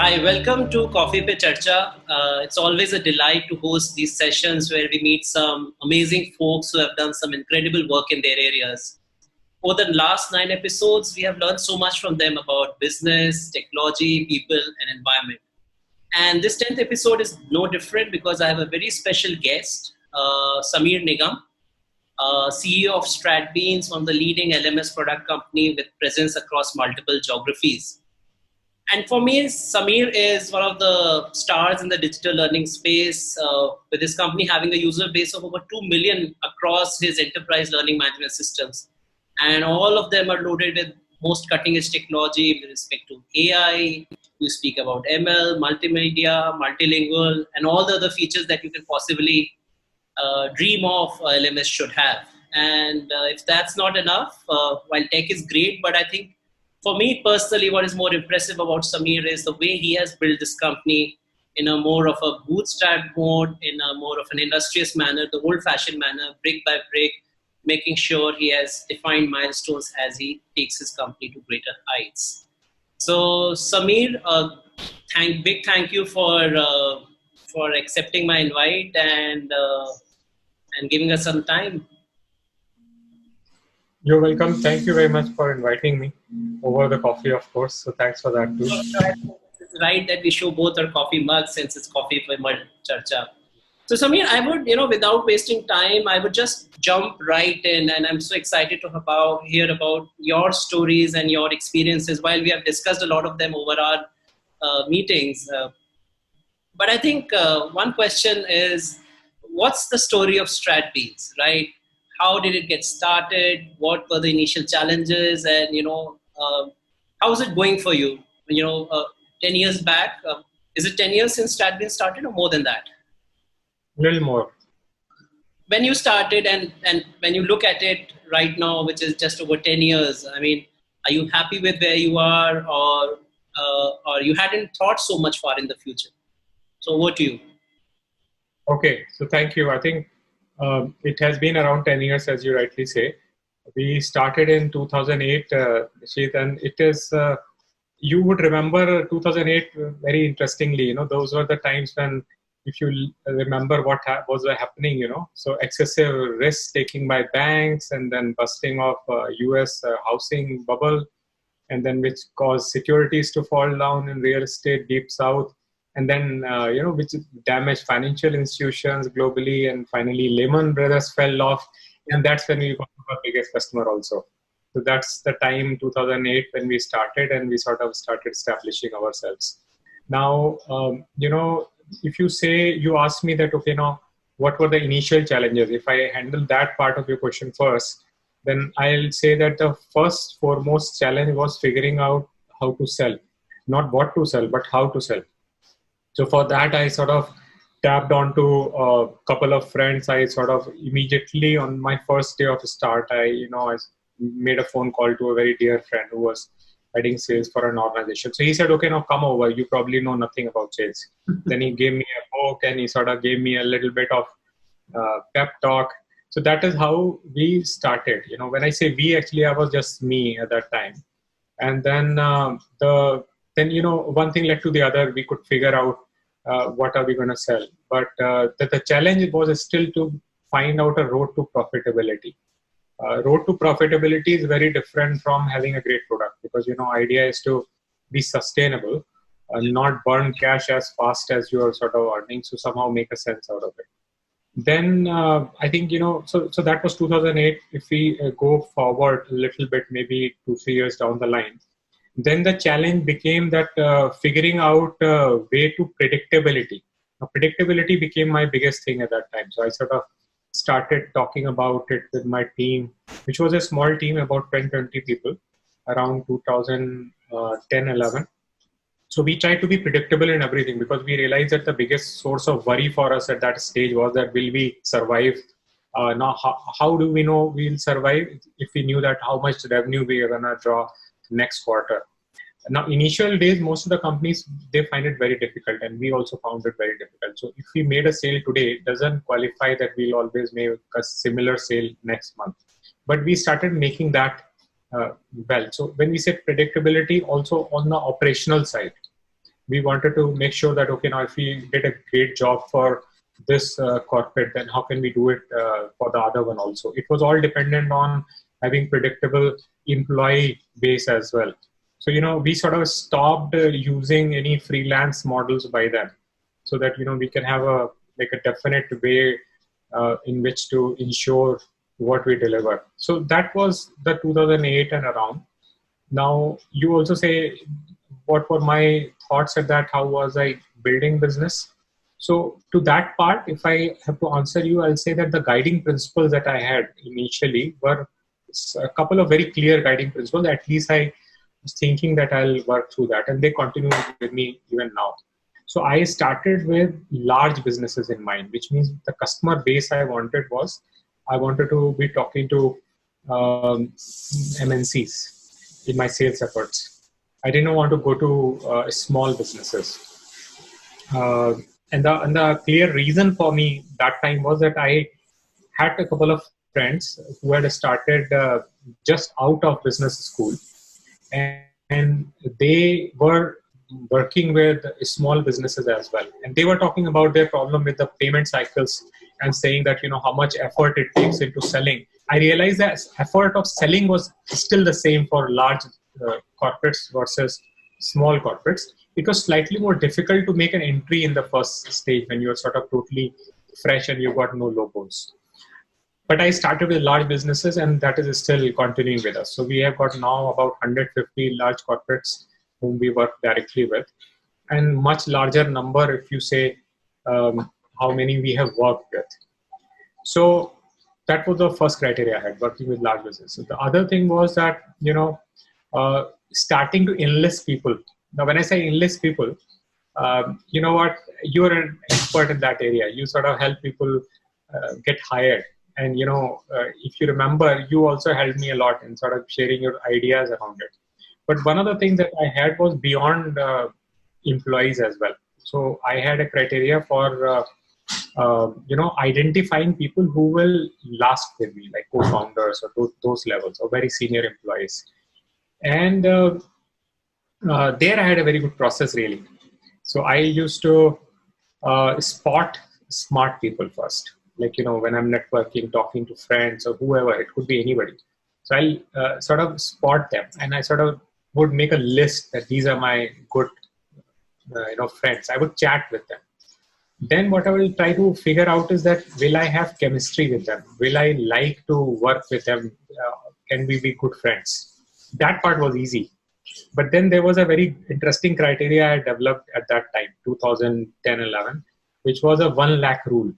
Hi, welcome to Coffee Pe chaHRcha. It's always a delight to host these sessions where we meet some amazing folks who have done some incredible work in their areas. Over the last 9 episodes, we have learned so much from them about business, technology, people, and environment. And this 10th episode is no different because I have a very special guest, Sameer Nigam, CEO of Stratbeans, one of the leading LMS product company with presence across multiple geographies. And for me, Sameer is one of the stars in the digital learning space, with his company having a user base of over 2 million across his enterprise learning management systems. And all of them are loaded with most cutting edge technology with respect to AI. We speak about ML, multimedia, multilingual, and all the other features that you can possibly dream of LMS should have. And if that's not enough, while tech is great, but I think for me personally, what is more impressive about Sameer is the way he has built this company in a more of a bootstrapped mode, in a more of an industrious manner, the old-fashioned manner, brick by brick, making sure he has defined milestones as he takes his company to greater heights. So, Sameer, big thank you for accepting my invite and giving us some time. You're welcome. Thank you very much for inviting me over the coffee, of course. So thanks for that too. It's right that we show both our coffee mugs since it's Coffee Pe chaHRcha. So Sameer, I would, without wasting time, I would just jump right in, and I'm so excited to hear about your stories and your experiences. While we have discussed a lot of them over our meetings, but I think one question is, what's the story of Stratbeans, right? How did it get started? What were the initial challenges? And, how is it going for you? 10 years back, is it 10 years since Stratbeans started or more than that? A little more. When you started and when you look at it right now, which is just over 10 years, I mean, are you happy with where you are or you hadn't thought so much far in the future? So over to you. Okay, so thank you. I think it has been around 10 years, as you rightly say. We started in 2008, Nisheeth, and it is, you would remember 2008 very interestingly. Those were the times when, if you remember what was happening, so excessive risk taking by banks and then busting of US housing bubble, and then which caused securities to fall down in real estate deep south. And then, which damaged financial institutions globally. And finally, Lehman Brothers fell off. And that's when we got our biggest customer also. So that's the time, 2008, when we started and we sort of started establishing ourselves. Now, if you asked me that, okay, now, what were the initial challenges? If I handle that part of your question first, then I'll say that the first foremost challenge was figuring out how to sell. Not what to sell, but how to sell. So for that, I sort of tapped onto a couple of friends. I sort of immediately on my first day of start, I made a phone call to a very dear friend who was heading sales for an organization. So he said, okay, now come over. You probably know nothing about sales. Then he gave me a book and he sort of gave me a little bit of pep talk. So that is how we started. When I say we, actually, I was just me at that time. And then one thing led to the other. We could figure out what are we going to sell. But the challenge was still to find out a road to profitability. Road to profitability is very different from having a great product because, idea is to be sustainable, not burn cash as fast as you're sort of earning. So somehow make a sense out of it. Then I think, so that was 2008. If we go forward a little bit, maybe 2-3 years down the line, then the challenge became that figuring out a way to predictability. Now, predictability became my biggest thing at that time. So I sort of started talking about it with my team, which was a small team, about 10-20 people, around 2010-11. So we tried to be predictable in everything because we realized that the biggest source of worry for us at that stage was that will we survive? Now, how do we know we'll survive if we knew that how much revenue we are going to draw next quarter? Now, initial days, most of the companies, they find it very difficult, and we also found it very difficult. So if we made a sale today, it doesn't qualify that we'll always make a similar sale next month. But we started making that well. So when we say predictability, also on the operational side, we wanted to make sure that, okay, now if we did a great job for this corporate, then how can we do it for the other one also? It was all dependent on having predictable employee base as well. So, we sort of stopped using any freelance models by then, so that, we can have a definite way in which to ensure what we deliver. So that was the 2008 and around. Now, you also say, what were my thoughts at that? How was I building business? So, to that part, if I have to answer you, I'll say that the guiding principles that I had initially were a couple of very clear guiding principles. At least I was thinking that I'll work through that, and they continue with me even now. So, I started with large businesses in mind, which means the customer base I wanted was, I wanted to be talking to MNCs in my sales efforts. I didn't want to go to small businesses. Uh, and the clear reason for me that time was that I had a couple of friends who had started just out of business school, and they were working with small businesses as well, and they were talking about their problem with the payment cycles, and saying that, how much effort it takes into selling. I realized that effort of selling was still the same for large corporates versus small corporates. It was slightly more difficult to make an entry in the first stage when you're sort of totally fresh and you've got no logos. But I started with large businesses, and that is still continuing with us. So we have got now about 150 large corporates whom we work directly with, and much larger number if you say how many we have worked with. So that was the first criteria I had, working with large businesses. The other thing was that, starting to enlist people. Now, when I say enlist people, you know what, you're an expert in that area. You sort of help people get hired. And, if you remember, you also helped me a lot in sort of sharing your ideas around it. But one of the things that I had was beyond employees as well. So I had a criteria for, identifying people who will last with me, like co-founders or those levels, or very senior employees. And there I had a very good process, really. So I used to spot smart people first. Like, when I'm networking, talking to friends or whoever, it could be anybody. So I'll sort of spot them, and I sort of would make a list that these are my good, friends. I would chat with them. Then what I will try to figure out is that, will I have chemistry with them? Will I like to work with them? Can we be good friends? That part was easy. But then there was a very interesting criteria I developed at that time, 2010-11, which was a 1 lakh rule.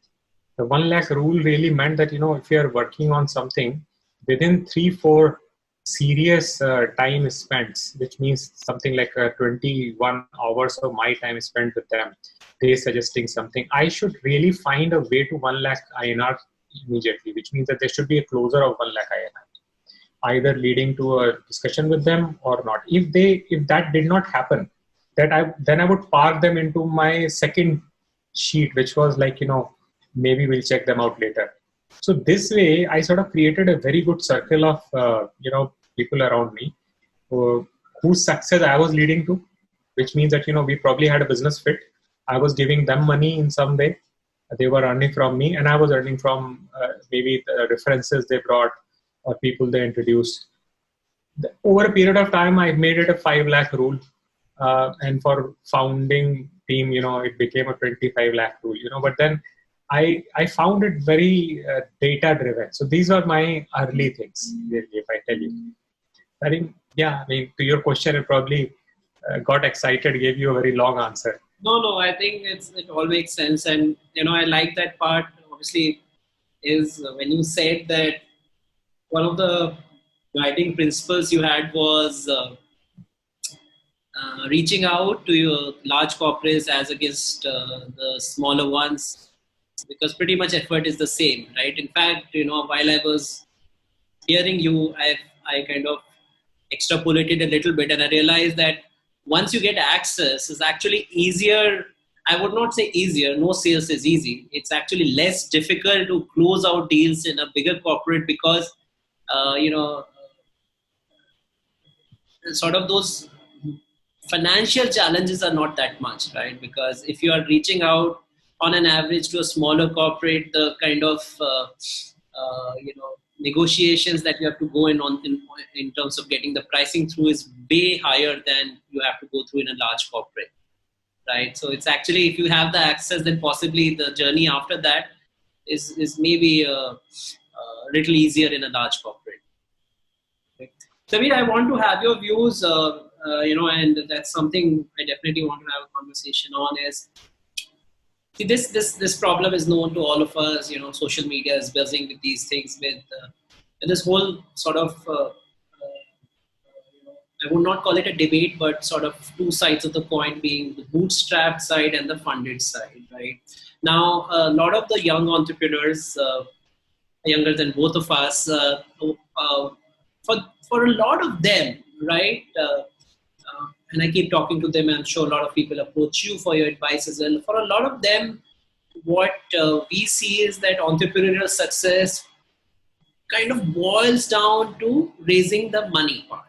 The 1 lakh rule really meant that, if you're working on something, within 3-4 serious time spent, which means something like 21 hours of my time spent with them, they suggesting something, I should really find a way to 1 lakh INR immediately, which means that there should be a closure of 1 lakh INR, either leading to a discussion with them or not. If that did not happen, then I would park them into my second sheet, which was like, maybe we'll check them out later. So this way, I sort of created a very good circle of people around me whose success I was leading to, which means that, we probably had a business fit. I was giving them money in some way. They were earning from me, and I was earning from maybe the references they brought or people they introduced. Over a period of time, I made it a 5 lakh rule. And for founding team, it became a 25 lakh rule, but then I found it very data driven. So these are my early things, really, if I tell you. I think, to your question, it probably got excited, gave you a very long answer. No, I think it all makes sense. And, I like that part, obviously, is when you said that one of the guiding principles you had was reaching out to your large corporates as against the smaller ones, because pretty much effort is the same, right? In fact, while I was hearing you, I kind of extrapolated a little bit, and I realized that once you get access, it's actually easier. I would not say easier. No sales is easy. It's actually less difficult to close out deals in a bigger corporate because, sort of those financial challenges are not that much, right? Because if you are reaching out on an average to a smaller corporate, the kind of negotiations that you have to go in terms of getting the pricing through is way higher than you have to go through in a large corporate, right? So it's actually, if you have the access, then possibly the journey after that is maybe a little easier in a large corporate. Right? Sameer, I want to have your views, and that's something I definitely want to have a conversation on. Is see, this problem is known to all of us. Social media is buzzing with these things, with this whole sort of I would not call it a debate, but sort of two sides of the coin, being the bootstrapped side and the funded side, right? Now, a lot of the young entrepreneurs, younger than both of us, for a lot of them, right? And I keep talking to them, and I'm sure a lot of people approach you for your advice as well. For a lot of them, what we see is that entrepreneurial success kind of boils down to raising the money part,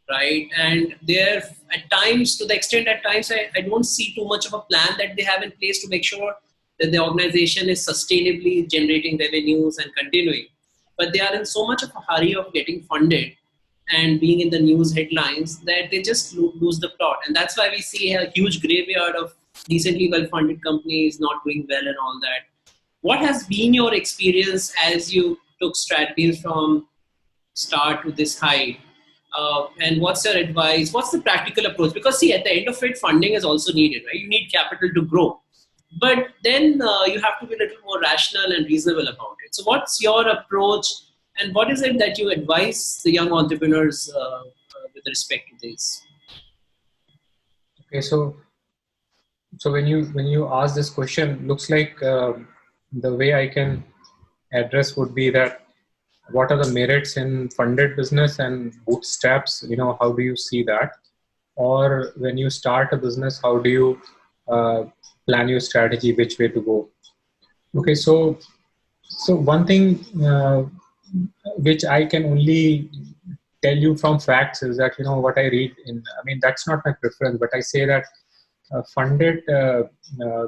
right? And there, at times, to the extent at times, I don't see too much of a plan that they have in place to make sure that the organization is sustainably generating revenues and continuing. But they are in so much of a hurry of getting funded and being in the news headlines that they just lose the plot. And that's why we see a huge graveyard of decently well-funded companies not doing well and all that. What has been your experience as you took Stratbeans from start to this height? And what's your advice? What's the practical approach? Because see, at the end of it, funding is also needed, right? You need capital to grow. But then you have to be a little more rational and reasonable about it. So what's your approach, and what is it that you advise the young entrepreneurs with respect to this? Okay, so when you ask this question, looks like the way I can address would be that what are the merits in funded business and bootstraps? How do you see that? Or when you start a business, how do you plan your strategy, which way to go? Okay, so one thing which I can only tell you from facts is that what I read that's not my preference, but I say that funded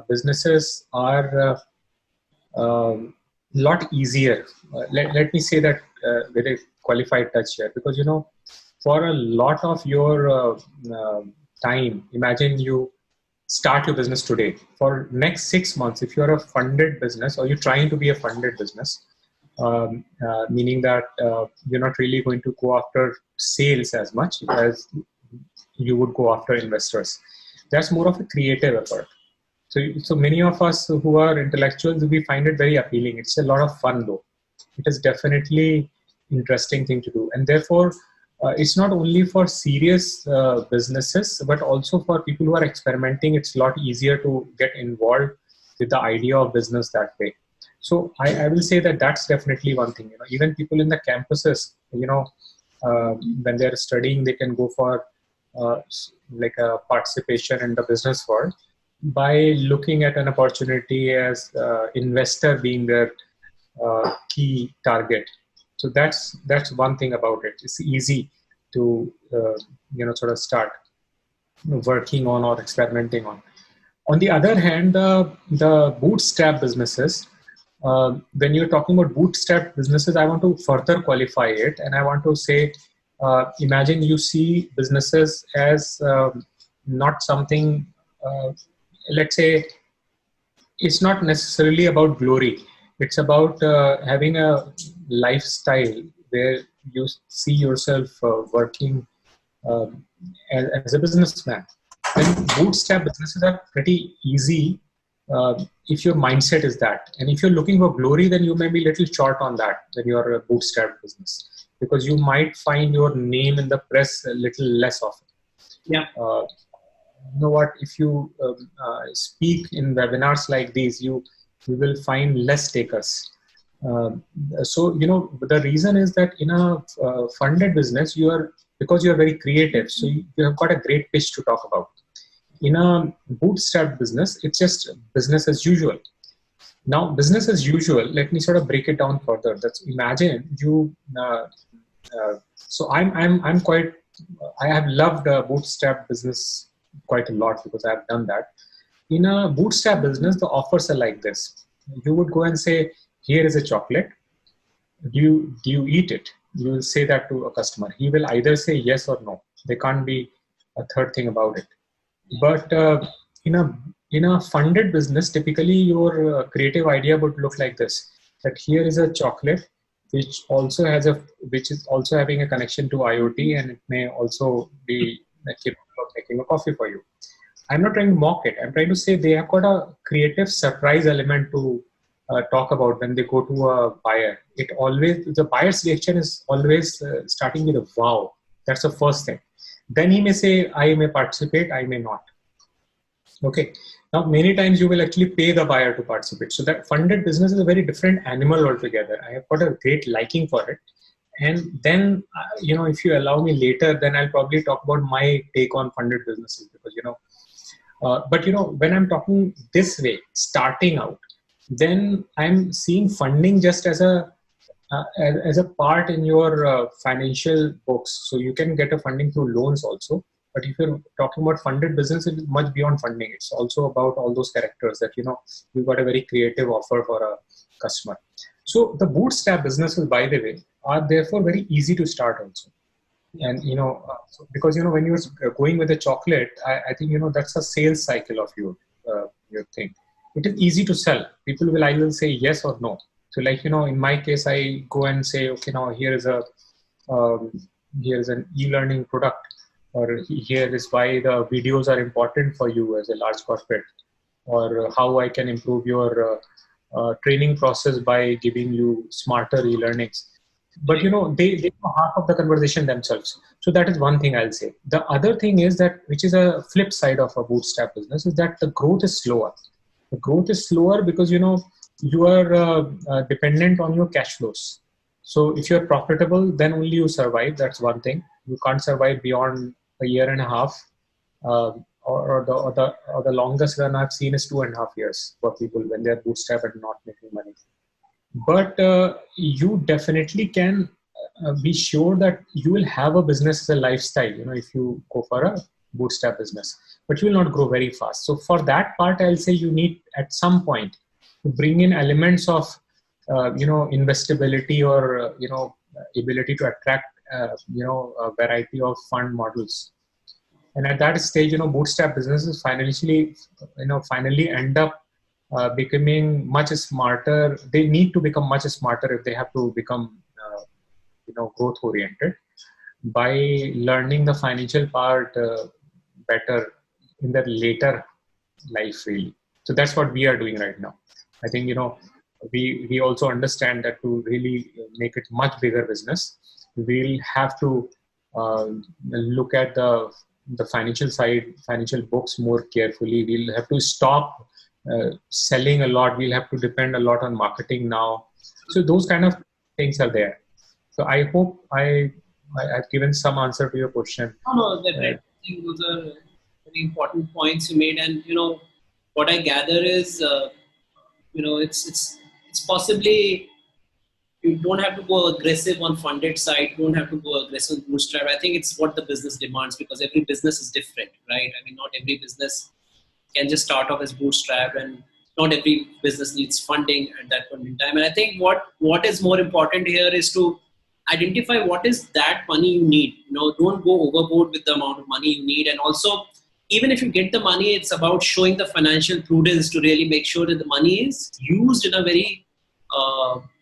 businesses are lot easier. Let me say that with a qualified touch here, because for a lot of your time, imagine you start your business today. For next 6 months, if you're a funded business or you're trying to be a funded business, meaning that you're not really going to go after sales as much as you would go after investors. That's more of a creative effort. So many of us who are intellectuals, we find it very appealing. It's a lot of fun though. It is definitely interesting thing to do. And therefore, it's not only for serious businesses, but also for people who are experimenting. It's a lot easier to get involved with the idea of business that way. So I will say that that's definitely one thing. Even people in the campuses, when they're studying, they can go for like a participation in the business world by looking at an opportunity as investor being their key target. So that's one thing about it. It's easy to sort of start working on or experimenting on. On the other hand, the bootstrap businesses, when you're talking about bootstrap businesses, I want to further qualify it, and I want to say, imagine you see businesses as not something. Let's say it's not necessarily about glory. It's about having a lifestyle where you see yourself working as a businessman. Then bootstrap businesses are pretty easy if your mindset is that. And if you're looking for glory, then you may be a little short on that when you're a bootstrap business, because you might find your name in the press a little less often. Yeah. You know what, if you speak in webinars like these, you will find less takers. So the reason is that in a funded business, because you are very creative, so you have got a great pitch to talk about. In a bootstrap business, it's just business as usual. Now, business as usual, let me sort of break it down further. That's, imagine you. So I have loved bootstrap business quite a lot because I've done that. In a bootstrap business, the offers are like this. You would go and say, here is a chocolate. Do you eat it? You will say that to a customer. He will either say yes or no. There can't be a third thing about it. But in a funded business, typically your creative idea would look like this: that here is a chocolate which is also having a connection to IoT, and it may also be capable of making a coffee for you. I'm not trying to mock it. I'm trying to say they have got a creative surprise element to talk about when they go to a buyer. The buyer's reaction is always starting with a wow. That's the first thing. Then he may say, I may participate, I may not. Okay. Now, many times you will actually pay the buyer to participate. So that funded business is a very different animal altogether. I have got a great liking for it. And then, if you allow me later, then I'll probably talk about my take on funded businesses because, when I'm talking this way, starting out, then I'm seeing funding just as a part in your financial books. So you can get a funding through loans also. But if you're talking about funded business, it is much beyond funding. It's also about all those characters that, you've got a very creative offer for a customer. So the bootstrap businesses, by the way, are therefore very easy to start also. And, because, when you're going with a chocolate, I think, that's a sales cycle of your thing. It is easy to sell. People will either say yes or no. So like, in my case, I go and say, okay, now here's an e-learning product, or here is why the videos are important for you as a large corporate, or how I can improve your training process by giving you smarter e-learnings. But, they know half of the conversation themselves. So that is one thing I'll say. The other thing is that, which is a flip side of a bootstrap business, is that the growth is slower. The growth is slower because, you are dependent on your cash flows. So if you're profitable, then only you survive. That's one thing. You can't survive beyond a year and a half, or the longest run I've seen is 2.5 years for people when they're bootstrap and not making money. But you definitely can be sure that you will have a business as a lifestyle, if you go for a bootstrap business, but you will not grow very fast. So for that part, I'll say you need at some point to bring in elements of, investability or, ability to attract, a variety of fund models. And at that stage, bootstrap businesses finally end up becoming much smarter. They need to become much smarter if they have to become, growth oriented, by learning the financial part better in their later life, really. So that's what we are doing right now. I think, we also understand that to really make it much bigger business, we'll have to look at the financial side, financial books more carefully. We'll have to stop selling a lot. We'll have to depend a lot on marketing now. So those kind of things are there. So I hope I've given some answer to your question. No, definitely. I think those are very important points you made. And, what I gather is, it's possibly, you don't have to go aggressive on funded side. You don't have to go aggressive on bootstrap. I think it's what the business demands, because every business is different, right? I mean, not every business can just start off as bootstrap, and not every business needs funding at that point in time. And I think what is more important here is to identify what is that money you need. Don't go overboard with the amount of money you need. And also, even if you get the money, it's about showing the financial prudence to really make sure that the money is used in a very,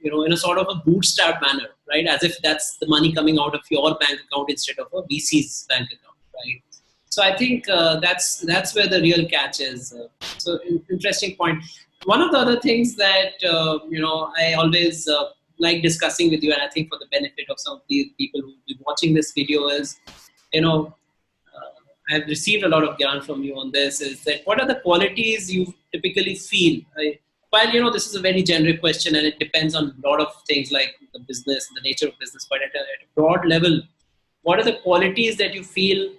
in a sort of a bootstrap manner, right? As if that's the money coming out of your bank account instead of a VC's bank account, right? So I think that's where the real catch is. So interesting point. One of the other things that, I always like discussing with you, and I think for the benefit of some of the people who will be watching this video is, I've received a lot of gyan from you on this, is that what are the qualities you typically feel? While, this is a very generic question and it depends on a lot of things like the business, the nature of business, but at a broad level, what are the qualities that you feel,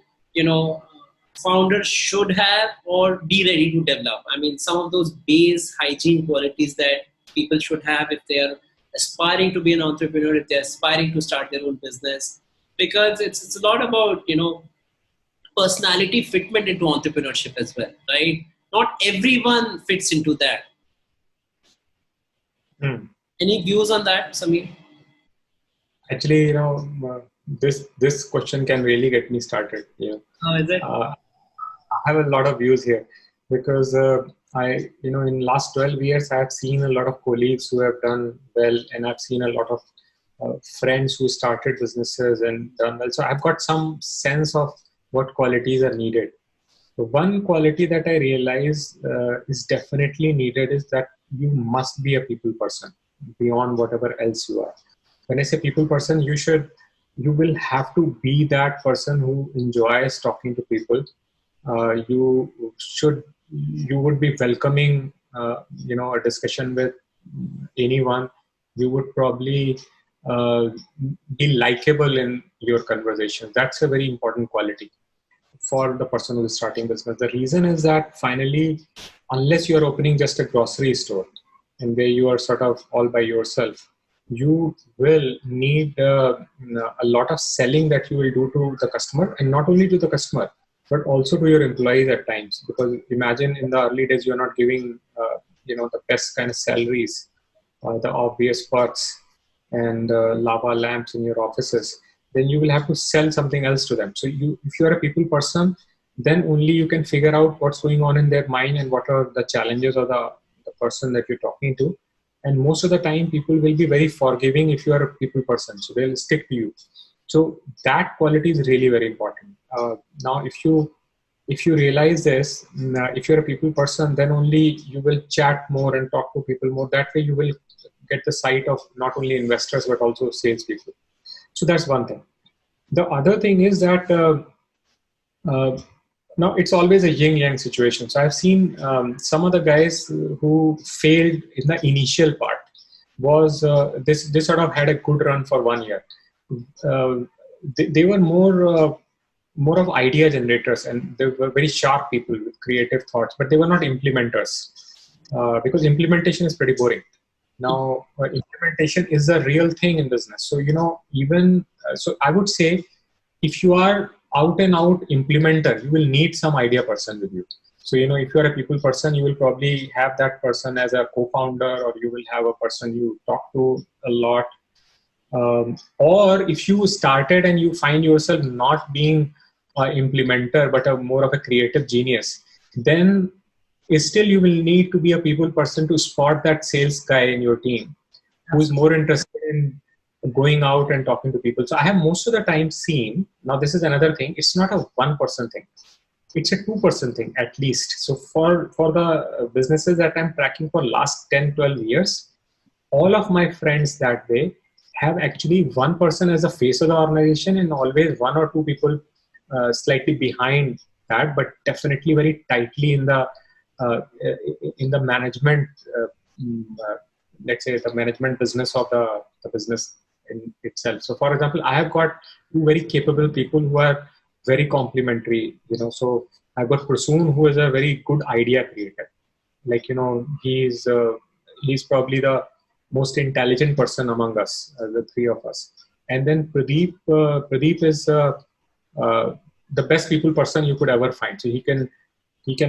founders should have or be ready to develop? I mean, some of those base hygiene qualities that people should have if they are aspiring to be an entrepreneur, if they're aspiring to start their own business, because it's a lot about, personality fitment into entrepreneurship as well, right? Not everyone fits into that. Any views on that, Sameer? Actually, this question can really get me started. How is it? I have a lot of views here because in last 12 years, I have seen a lot of colleagues who have done well, and I've seen a lot of friends who started businesses and done well. So I've got some sense of what qualities are needed. So one quality that I realize is definitely needed is that you must be a people person beyond whatever else you are. When I say people person, you will have to be that person who enjoys talking to people. You would be welcoming, a discussion with anyone. You would probably be likable in your conversation. That's a very important quality for the person who is starting business. The reason is that finally, unless you're opening just a grocery store and where you are sort of all by yourself, you will need a lot of selling that you will do to the customer, and not only to the customer, but also to your employees at times. Because imagine in the early days, you're not giving, the best kind of salaries, the obvious perks, and lava lamps in your offices. Then you will have to sell something else to them. So if you're a people person, then only you can figure out what's going on in their mind and what are the challenges of the person that you're talking to. And most of the time, people will be very forgiving if you are a people person. So they'll stick to you. So that quality is really very important. Now, if you realize this, if you're a people person, then only you will chat more and talk to people more. That way, you will get the sight of not only investors but also salespeople. So that's one thing. The other thing is that now it's always a yin-yang situation. So I've seen some of the guys who failed in the initial part was this sort of had a good run for 1 year. They were more of idea generators, and they were very sharp people with creative thoughts, but they were not implementers because implementation is pretty boring. Now, implementation is a real thing in business. So, so I would say if you are out and out implementer, you will need some idea person with you. So, if you are a people person, you will probably have that person as a co-founder, or you will have a person you talk to a lot. Or if you started and you find yourself not being an implementer, but more of a creative genius, then still you will need to be a people person to spot that sales guy in your team who is more interested in going out and talking to people. So I have most of the time seen, now this is another thing, it's not a one-person thing. It's a two-person thing at least. So for the businesses that I'm tracking for last 10, 12 years, all of my friends that way have actually one person as the face of the organization and always one or two people slightly behind that, but definitely very tightly in the management, let's say the management business of the business in itself. So for example, I have got two very capable people who are very complementary, so I've got Prasoon, who is a very good idea creator. Like, he's probably the most intelligent person among us, the three of us. And then Pradeip is the best people person you could ever find. So he can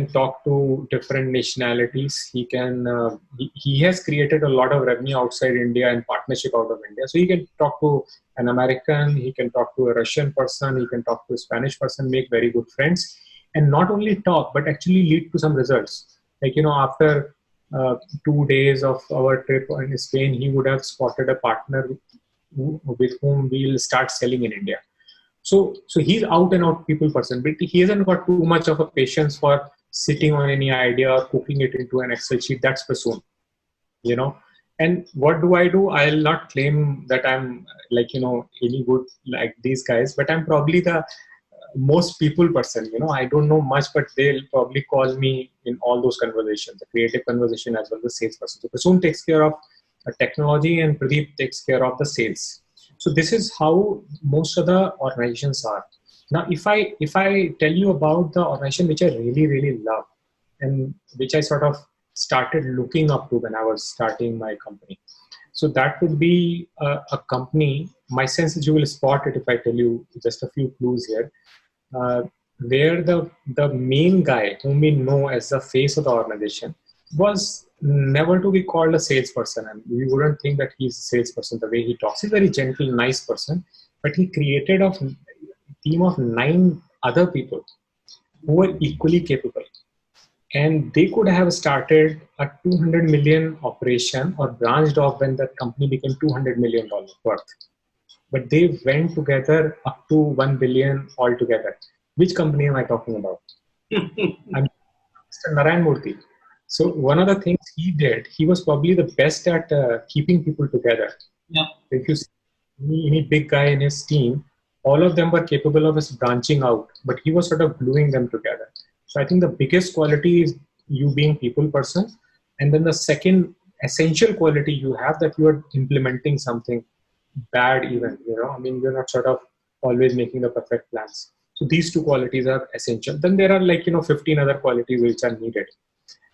talk to different nationalities. He has created a lot of revenue outside India and partnership out of India. So he can talk to an American, he can talk to a Russian person, he can talk to a Spanish person, make very good friends, and not only talk, but actually lead to some results. Like, after 2 days of our trip in Spain, he would have spotted a partner with whom we'll start selling in India. So he's out and out people person, but he hasn't got too much of a patience for sitting on any idea or cooking it into an Excel sheet. That's Prasoon, And what do? I'll not claim that I'm any good like these guys, but I'm probably the most people person. I don't know much, but they'll probably call me in all those conversations, the creative conversation as well as the sales person. So Prasoon takes care of technology and Pradeip takes care of the sales. So this is how most of the organizations are. Now, if I tell you about the organization which I really, really love and which I sort of started looking up to when I was starting my company. So that would be a company, my sense is you will spot it if I tell you just a few clues here. where the main guy whom we know as the face of the organization was never to be called a salesperson, and we wouldn't think that he's a salesperson the way he talks. He's a very gentle, nice person, but he created a team of 9 other people who were equally capable, and they could have started a 200 million operation or branched off when the company became $200 million worth, but they went together up to 1 billion altogether. Which company am I talking about? I'm Mr. Narayan Murthy. So one of the things he did, he was probably the best at keeping people together. Yeah. If you see any big guy in his team, all of them were capable of us branching out, but he was sort of gluing them together. So I think the biggest quality is you being people person, and then the second essential quality you have, that you are implementing something bad even, I mean, you're not sort of always making the perfect plans. So these 2 qualities are essential. Then there are 15 other qualities which are needed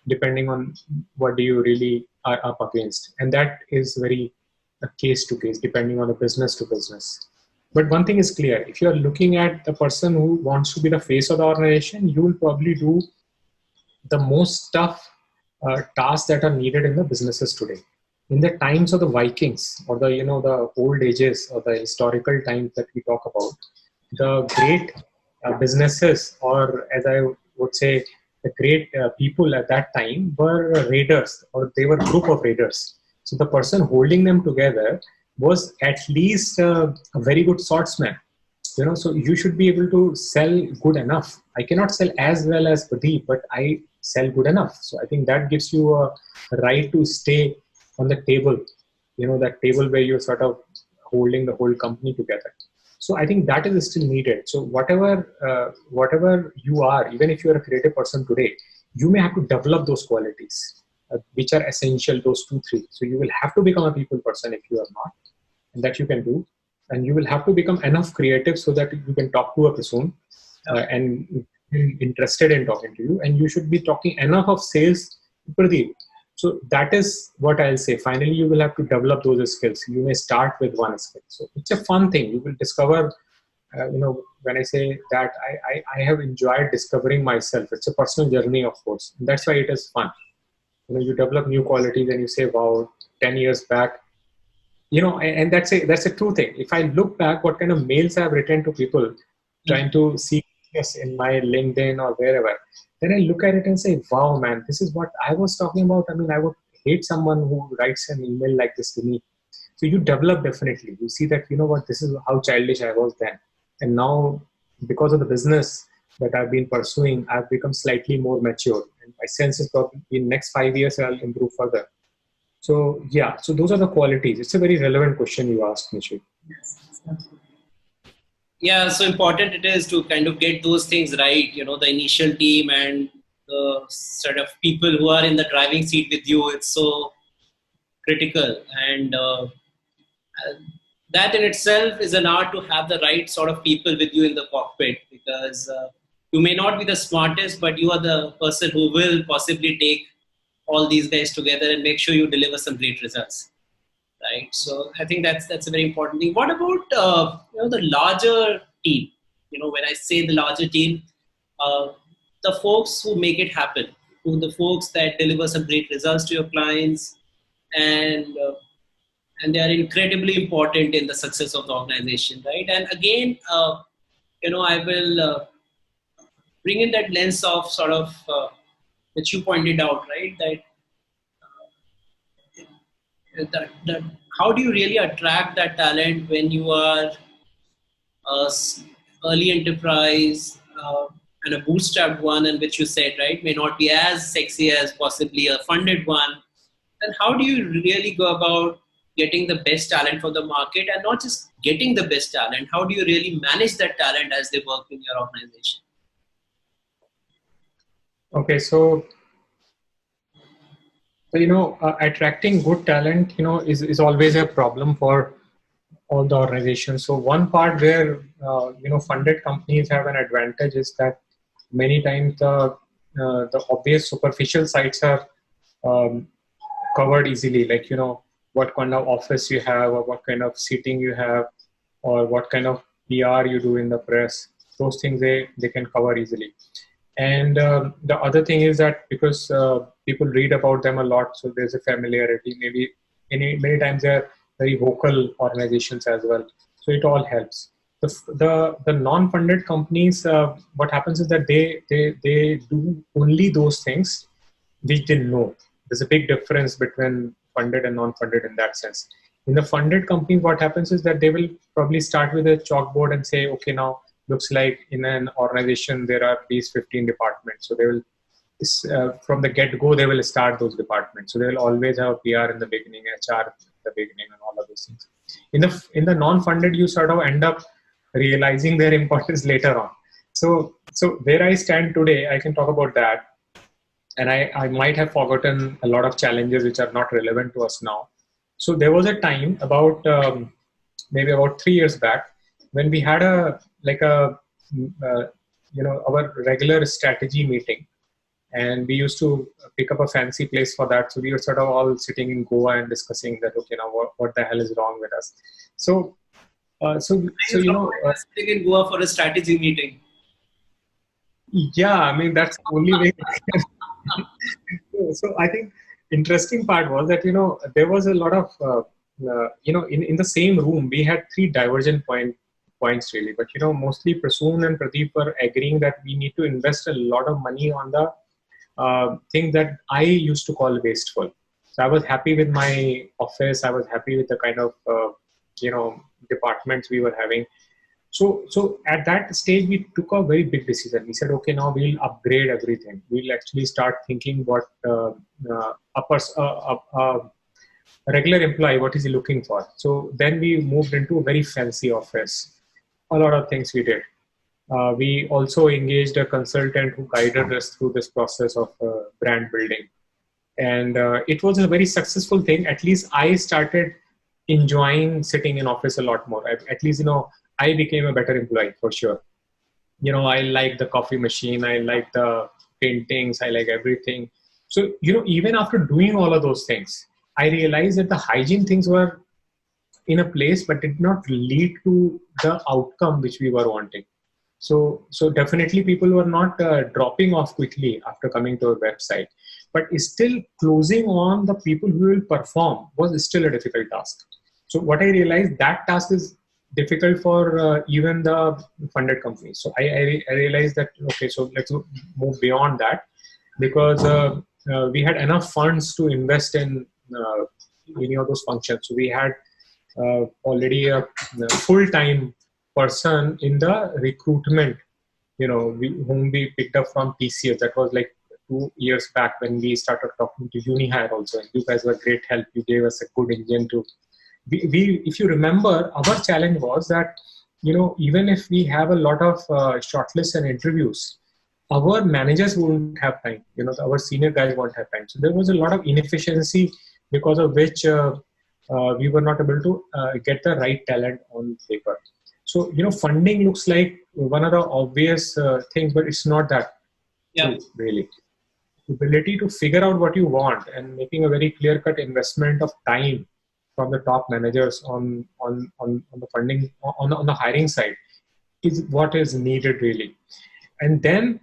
depending on what do you really are up against, and that is very case to case depending on the business to business. But one thing is clear: if you are looking at the person who wants to be the face of the organization, you will probably do the most tough tasks that are needed in the businesses today. In the times of the Vikings, or the old ages, or the historical times that we talk about, the great businesses, or as I would say, the great people at that time were raiders, or they were group of raiders. So the person holding them together was at least a very good swordsman. So you should be able to sell good enough. I cannot sell as well as Pradeip, but I sell good enough. So I think that gives you a right to stay on the table, that table where you're sort of holding the whole company together. So I think that is still needed. So whatever you are, even if you're a creative person today, you may have to develop those qualities, which are essential, those 2, 3. So you will have to become a people person if you are not, and that you can do. And you will have to become enough creative so that you can talk to a person and interested in talking to you. And you should be talking enough of sales to Pradeep. So that is what I'll say. Finally, you will have to develop those skills. You may start with one skill. So it's a fun thing. You will discover, when I say that, I have enjoyed discovering myself. It's a personal journey, of course. And that's why it is fun. You develop new qualities and you say, wow, 10 years back, and that's a true thing. If I look back, what kind of mails I've written to people trying to see this in my LinkedIn or wherever, then I look at it and say, wow, man, this is what I was talking about. I mean, I would hate someone who writes an email like this to me. So you develop definitely. You see that, this is how childish I was then. And now, because of the business that I've been pursuing, I've become slightly more mature. And my sense is probably in next 5 years, I'll improve further. So yeah, so those are the qualities. It's a very relevant question you asked, Nisheeth. Yeah, so important it is to kind of get those things right, the initial team and the sort of people who are in the driving seat with you. It's so critical. And that in itself is an art, to have the right sort of people with you in the cockpit, because you may not be the smartest, but you are the person who will possibly take all these guys together and make sure you deliver some great results. Right. So I think that's a very important thing. What about the larger team? When I say the larger team, the folks who make it happen, the folks that deliver some great results to your clients, and they are incredibly important in the success of the organization, right? And again, I will bring in that lens of sort of which you pointed out, right? That how do you really attract that talent when you are early enterprise and a bootstrapped one, and which you said, right, may not be as sexy as possibly a funded one? Then how do you really go about getting the best talent for the market, and not just getting the best talent? How do you really manage that talent as they work in your organization? Okay, so attracting good talent, is always a problem for all the organizations. So one part where funded companies have an advantage is that many times the obvious superficial sides are um, covered easily, like what kind of office you have, or what kind of seating you have, or what kind of PR you do in the press. those things they can cover easily. And the other thing is that because people read about them a lot, so there's a familiarity. Maybe many times they're very vocal organizations as well. So it all helps. The non-funded companies, what happens is that they do only those things which they know. There's a big difference between funded and non-funded in that sense. In the funded company, what happens is that they will probably start with a chalkboard and say, okay, now looks like in an organization there are these 15 departments. So they will, from the get-go, they will start those departments. So they will always have PR in the beginning, HR in the beginning, and all of those things. In the non-funded, you sort of end up realizing their importance later on. So where I stand today, I can talk about that. And I might have forgotten a lot of challenges which are not relevant to us now. So there was a time about maybe about 3 years back when we had our regular strategy meeting, and we used to pick up a fancy place for that. So we were sort of all sitting in Goa and discussing that, okay, now what the hell is wrong with us? So sitting in Goa for a strategy meeting. Yeah, I mean that's the only way. So I think interesting part was that there was a lot of in the same room we had three divergent points really, but mostly Prasoon and Pradeip were agreeing that we need to invest a lot of money on the thing that I used to call wasteful. So I was happy with my office. I was happy with the kind of departments we were having. So at that stage, we took a very big decision. We said, okay, now we'll upgrade everything. We'll actually start thinking what a regular employee, what is he looking for? So then we moved into a very fancy office. A lot of things we did. We also engaged a consultant who guided us through this process of brand building. And it was a very successful thing. At least I started enjoying sitting in office a lot more. At least, I became a better employee for sure. I like the coffee machine. I like the paintings. I like everything. So, even after doing all of those things, I realized that the hygiene things were in a place, but did not lead to the outcome which we were wanting. So definitely people were not dropping off quickly after coming to our website, but still closing on the people who will perform was still a difficult task. So what I realized, that task is difficult for even the funded companies. So I realized that, okay, so let's move beyond that, because we had enough funds to invest in any of those functions. So we had already a full-time person in the recruitment, whom we picked up from TCS. That was like 2 years back when we started talking to UniHyr also. And you guys were great help. You gave us a good engine to. If you remember, our challenge was that, even if we have a lot of shortlists and interviews, our managers wouldn't have time. Our senior guys won't have time. So there was a lot of inefficiency because of which we were not able to get the right talent on paper. So, funding looks like one of the obvious things, but it's not that. Yeah. Really. The ability to figure out what you want and making a very clear-cut investment of time from the top managers on the funding, on the hiring side, is what is needed really. And then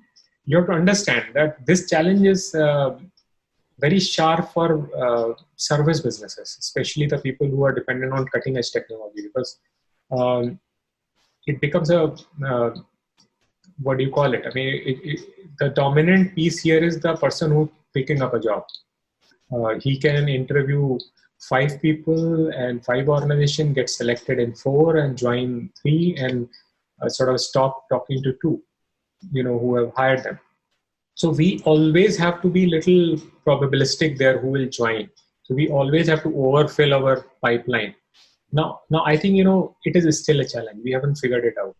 you have to understand that this challenge is very sharp for service businesses, especially the people who are dependent on cutting edge technology, because it becomes a, what do you call it? I mean, the dominant piece here is the person who's picking up a job. He can interview 5 people and 5 organizations, get selected in 4 and join 3 and sort of stop talking to 2, who have hired them. So we always have to be little probabilistic there who will join. So we always have to overfill our pipeline. Now I think, it is still a challenge. We haven't figured it out.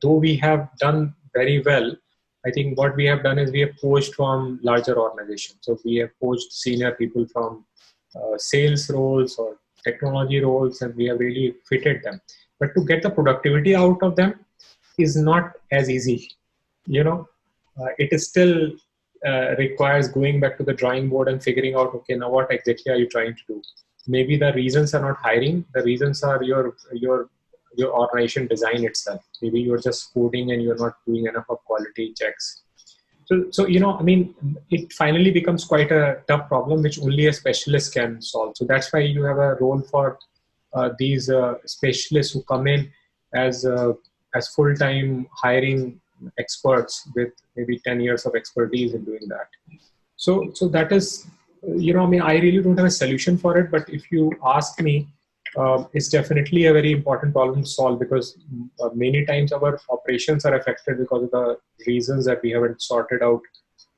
Though we have done very well, I think what we have done is we have poached from larger organizations. So we have poached senior people from sales roles or technology roles, and we have really fitted them. But to get the productivity out of them is not as easy. It is still requires going back to the drawing board and figuring out, okay, now what exactly are you trying to do? Maybe the reasons are not hiring. The reasons are your your organization design itself. Maybe you're just coding and you're not doing enough of quality checks. So it finally becomes quite a tough problem which only a specialist can solve. So that's why you have a role for these specialists who come in as full-time hiring experts with maybe 10 years of expertise in doing that. So that is, I really don't have a solution for it, but if you ask me, it's definitely a very important problem to solve, because many times our operations are affected because of the reasons that we haven't sorted out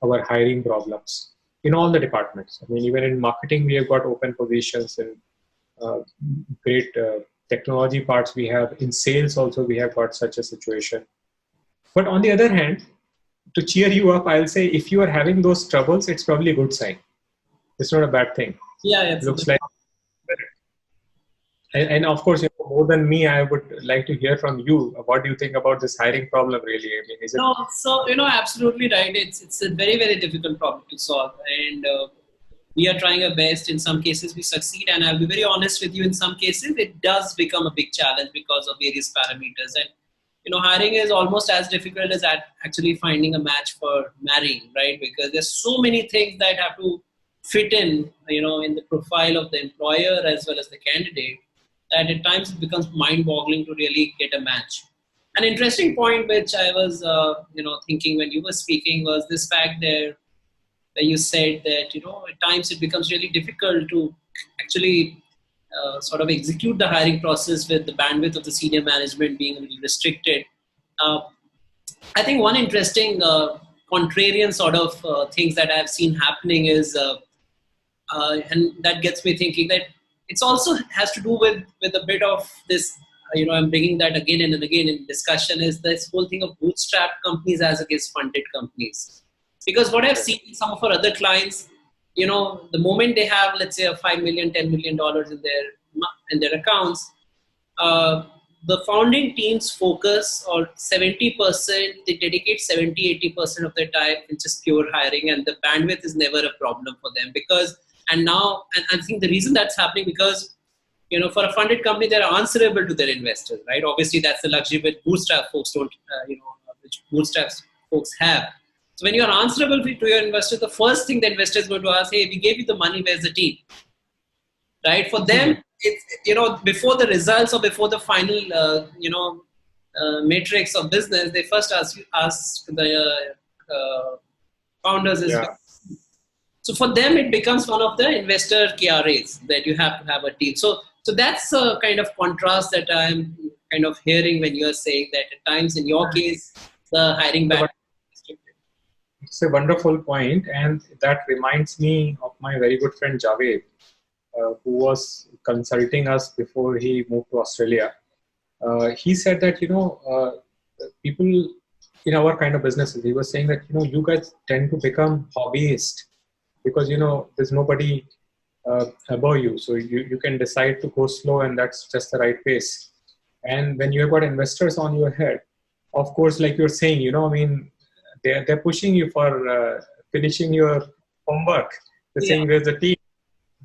our hiring problems in all the departments. I mean, even in marketing, we have got open positions. In great technology parts we have. In sales also, we have got such a situation. But on the other hand, to cheer you up, I'll say if you are having those troubles, it's probably a good sign. It's not a bad thing. Yeah, it looks like. And of course, more than me, I would like to hear from you. What do you think about this hiring problem, really? I mean, is it? No, so absolutely right. It's a very, very difficult problem to solve, and we are trying our best. In some cases, we succeed, and I'll be very honest with you. In some cases, it does become a big challenge because of various parameters. And hiring is almost as difficult as actually finding a match for marrying, right? Because there's so many things that have to fit in, in the profile of the employer as well as the candidate, that at times it becomes mind-boggling to really get a match. An interesting point which I was, thinking when you were speaking was this fact there, where you said that, at times it becomes really difficult to actually sort of execute the hiring process with the bandwidth of the senior management being a little restricted. I think one interesting contrarian sort of things that I've seen happening is, and that gets me thinking that it's also has to do with a bit of this, I'm bringing that again and again in discussion, is this whole thing of bootstrapped companies as against funded companies. Because what I've seen in some of our other clients, the moment they have, let's say, a $5 million, $10 million in their accounts, the founding teams focus on 70%, they dedicate 70-80% of their time in just pure hiring, and the bandwidth is never a problem for them. And I think the reason that's happening because, for a funded company, they're answerable to their investors, right? Obviously, that's the luxury which bootstrap folks don't, which bootstrap folks have. So when you're answerable to your investors, the first thing the investor is going to ask, hey, we gave you the money, where's the team? Right? For them, it's, before the results or before the final, matrix of business, they first ask the founders as well. So for them, it becomes one of the investor KRAs that you have to have a team. So that's a kind of contrast that I'm kind of hearing when you're saying that at times in your case, the hiring back. It's a wonderful point, and that reminds me of my very good friend Javed, who was consulting us before he moved to Australia. He said that, people in our kind of businesses, he was saying that, you guys tend to become hobbyists because, there's nobody above you. So you can decide to go slow, and that's just the right pace. And when you've got investors on your head, of course, like you're saying, they're pushing you for finishing your homework. They're saying, where's the team?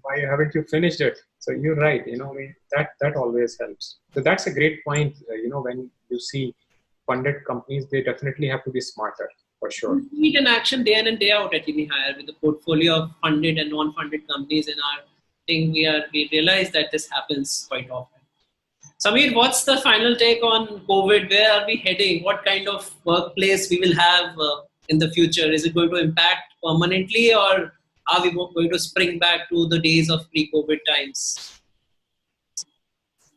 Why haven't you finished it? So you're right. That always helps. So that's a great point. When you see funded companies, they definitely have to be smarter, for sure. We see it in action day in and day out at UniHyr with the portfolio of funded and non-funded companies in our thing. We realize that this happens quite often. Sameer, what's the final take on COVID? Where are we heading? What kind of workplace we will have in the future? Is it going to impact permanently, or are we going to spring back to the days of pre-COVID times?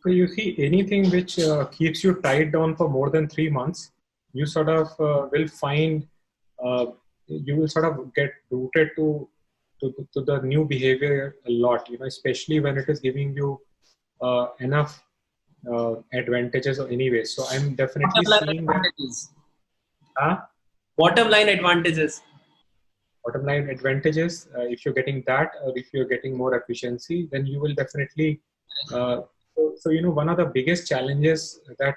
So you see, anything which keeps you tied down for more than 3 months, you sort of will find, you will sort of get rooted to the new behavior a lot, especially when it is giving you enough advantages anyway. So I'm definitely seeing advantages. That. Bottom line advantages. Bottom line advantages. If you're getting that, or if you're getting more efficiency, then you will definitely. So one of the biggest challenges that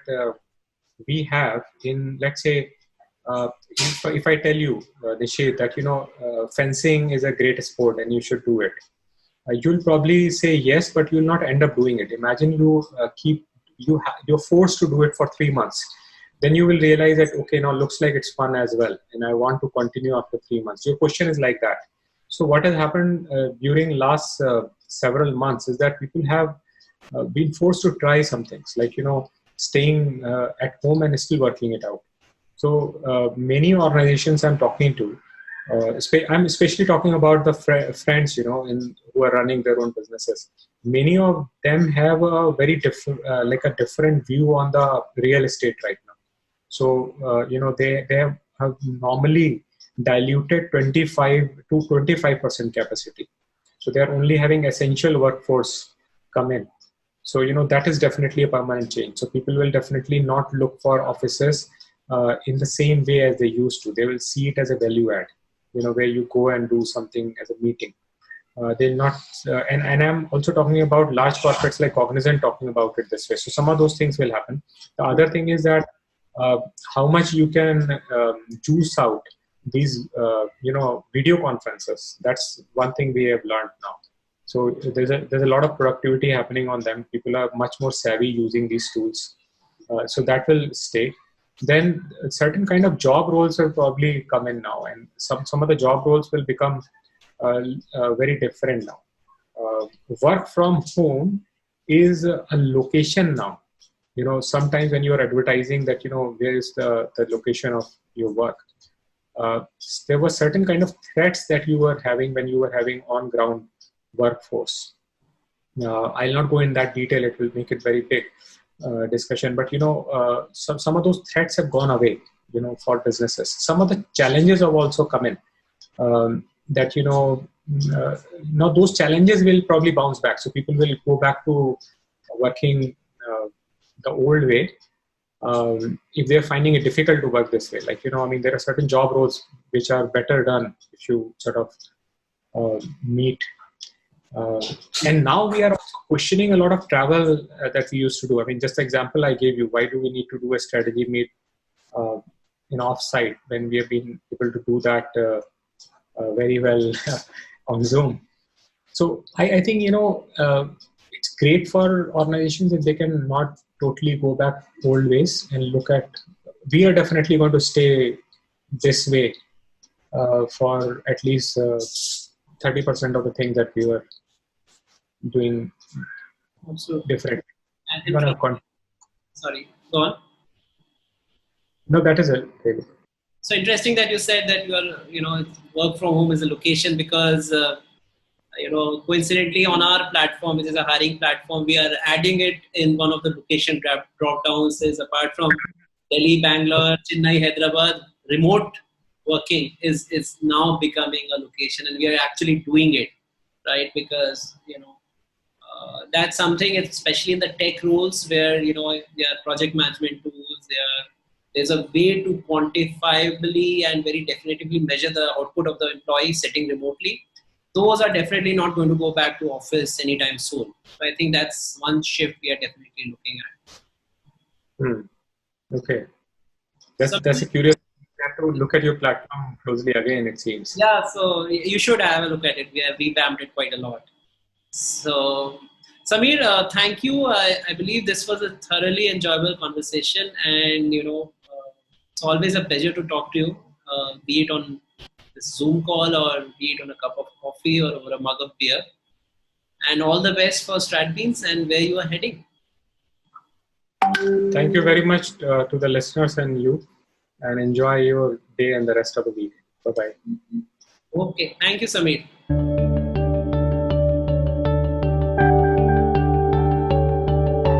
we have in, let's say, if I tell you, Nisheeth, that fencing is a great sport and you should do it, you'll probably say yes, but you'll not end up doing it. Imagine you keep you're forced to do it for 3 months. Then you will realize that, okay, now looks like it's fun as well, and I want to continue after 3 months. Your question is like that. So what has happened during last several months is that people have been forced to try some things, like staying at home and still working it out. So many organizations I'm talking to, I'm especially talking about the friends, who are running their own businesses. Many of them have a very different, a different view on the real estate right now. So they have normally diluted 25 to 25% capacity. So they are only having essential workforce come in. So that is definitely a permanent change. So people will definitely not look for offices in the same way as they used to. They will see it as a value add, where you go and do something as a meeting. They'll not, and I'm also talking about large corporates like Cognizant talking about it this way. So some of those things will happen. The other thing is that how much you can juice out these, video conferences. That's one thing we have learned now. So there's a lot of productivity happening on them. People are much more savvy using these tools. So that will stay. Then certain kind of job roles will probably come in now, and some of the job roles will become very different now. Work from home is a location now. Sometimes when you are advertising that, where is the location of your work, there were certain kind of threats that you were having when you were having on-ground workforce. I'll not go in that detail. It will make it very big discussion. But, some of those threats have gone away, for businesses. Some of the challenges have also come in. That now those challenges will probably bounce back, so people will go back to working the old way if they're finding it difficult to work this way. Like there are certain job roles which are better done if you sort of meet. And now we are also questioning a lot of travel that we used to do. Just the example I gave you, why do we need to do a strategy meet off-site when we have been able to do that very well on Zoom? So I think, it's great for organizations if they can not totally go back old ways and look at, we are definitely going to stay this way for at least 30% of the things that we were doing different. Sorry, go on. No, that is it. So interesting that you said that work from home is a location, because coincidentally on our platform, which is a hiring platform, we are adding it in one of the location drop downs. Is apart from Delhi, Bangalore, Chennai, Hyderabad, remote working is now becoming a location, and we are actually doing it, right? Because that's something, especially in the tech roles where there are project management tools, there's a way to quantifiably and very definitively measure the output of the employee sitting remotely. Those are definitely not going to go back to office anytime soon. So I think that's one shift we are definitely looking at. Okay. That's a curious. You have to look at your platform closely again, it seems. Yeah, so you should have a look at it. We have revamped it quite a lot. So, Sameer, thank you. I believe this was a thoroughly enjoyable conversation, and it's always a pleasure to talk to you, be it on this Zoom call or be it on a cup of coffee or over a mug of beer. And all the best for Stratbeans and where you are heading. Thank you very much to the listeners and you, and enjoy your day and the rest of the week. Bye-bye. Okay. Thank you, Sameer.